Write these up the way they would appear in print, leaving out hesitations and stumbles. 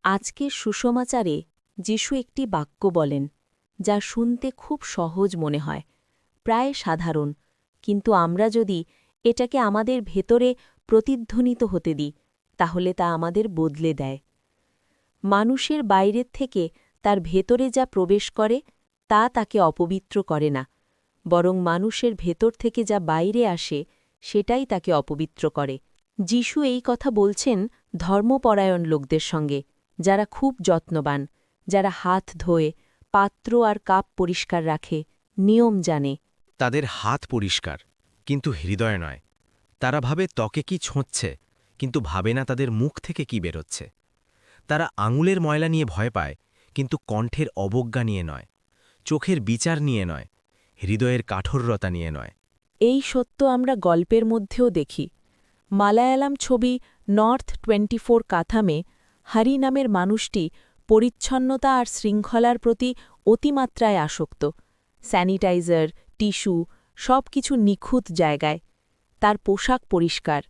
আজকের সুসমাচারে যিশু একটি বাক্য বলেন যা শুনতে খুব সহজ মনে হয়, প্রায় সাধারণ, কিন্তু আমরা যদি এটাকে আমাদের ভেতরে প্রতিধ্বনিত হতে দিই তাহলে তা আমাদের বদলে দেয়। মানুষের বাইরের থেকে তার ভেতরে যা প্রবেশ করে তা তাকে অপবিত্র করে না, বরং মানুষের ভেতর থেকে যা বাইরে আসে সেটাই তাকে অপবিত্র করে। যিশু এই কথা বলছেন ধর্মপরায়ণ লোকদের সঙ্গে, যারা খুব যত্নবান, যারা হাত ধোয়ে, পাত্র আর কাপ পরিষ্কার রাখে, নিয়ম জানে। তাদের হাত পরিষ্কার, কিন্তু হৃদয় নয়। তারা ভাবে ত্বকে কি ছোঁচ্ছে, কিন্তু ভাবে না তাদের মুখ থেকে কি বেরোচ্ছে। তারা আঙুলের ময়লা নিয়ে ভয় পায়, কিন্তু কণ্ঠের অবজ্ঞা নিয়ে নয়, চোখের বিচার নিয়ে নয়, হৃদয়ের কাঠোরতা নিয়ে নয়। এই সত্য আমরা গল্পের মধ্যেও দেখি। মালায়ালাম ছবি নর্থ 24 কাথামে হরি নামের মানুষটি পরিচ্ছন্নতা আর শৃঙ্খলার প্রতি অতিমাত্রায় আসক্ত। স্যানিটাইজার, টিস্যু, সব কিছু নিখুঁত জায়গায়। তার পোশাক পরিষ্কার,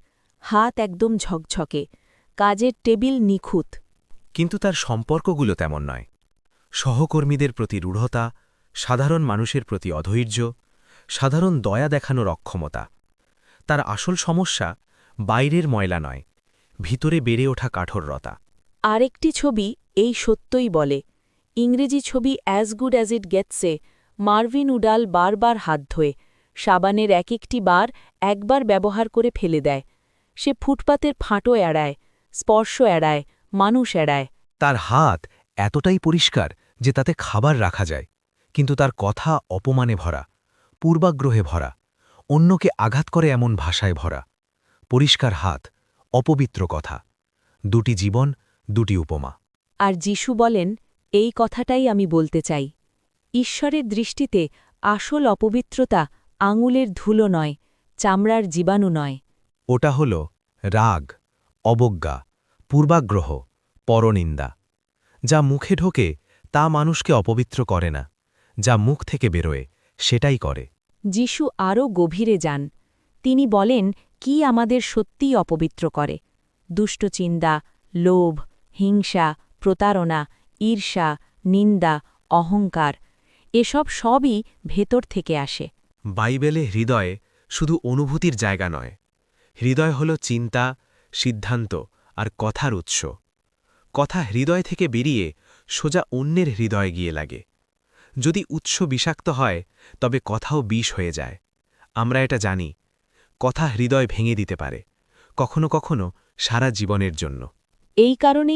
হাত একদম ঝকঝকে, কাজের টেবিল নিখুঁত। কিন্তু তার সম্পর্কগুলো তেমন নয়। সহকর্মীদের প্রতি রূঢ়তা, সাধারণ মানুষের প্রতি অধৈর্য, সাধারণ দয়া দেখানোর অক্ষমতা। তার আসল সমস্যা বাইরের ময়লা নয়, ভিতরে বেড়ে ওঠা কাঠোরতা। আরেকটি ছবি এই সত্যই বলে। ইংরেজি ছবি অ্যাজ গুড অ্যাজ ইট গেটসে মার্ভিন উডাল বারবার হাত ধোয়ে, সাবানের এক একটি বার একবার ব্যবহার করে ফেলে দেয়। সে ফুটপাতের ফাঁটো এড়ায়, স্পর্শ এড়ায়, মানুষ এড়ায়। তার হাত এতটাই পরিষ্কার যে তাতে খাবার রাখা যায়, কিন্তু তার কথা অপমানে ভরা, পূর্বাগ্রহে ভরা, অন্যকে আঘাত করে এমন ভাষায় ভরা। পরিষ্কার হাত, অপবিত্র কথা, দুটি জীবন, দুটি উপমা। আর যিশু বলেন, এই কথাটাই আমি বলতে চাই। ঈশ্বরের দৃষ্টিতে আসল অপবিত্রতা আঙুলের ধুলো নয়, চামড়ার জীবাণু নয়। ওটা হল রাগ, অবজ্ঞা, পূর্বাগ্রহ, পরনিন্দা। যা মুখে ঢোকে তা মানুষকে অপবিত্র করে না, যা মুখ থেকে বেরোয় সেটাই করে। যিশু আরও গভীরে যান। তিনি বলেন কি আমাদের সত্যিই অপবিত্র করে। দুষ্টচিন্তা, লোভ, হিংসা, প্রতারণা, ঈর্ষা, নিন্দা, অহংকার, এসব সবই ভেতর থেকে আসে। বাইবেলে হৃদয়ে শুধু অনুভূতির জায়গা নয়, হৃদয় হল চিন্তা, সিদ্ধান্ত আর কথার উৎস। কথা হৃদয় থেকে বেরিয়ে সোজা অন্যের হৃদয়ে গিয়ে লাগে। যদি উৎস বিষাক্ত হয় তবে কথাও বিষ হয়ে যায়। আমরা এটা জানি। কথা হৃদয় ভেঙে দিতে পারে, কখনো কখনো সারা জীবনের জন্য। এই কারণেই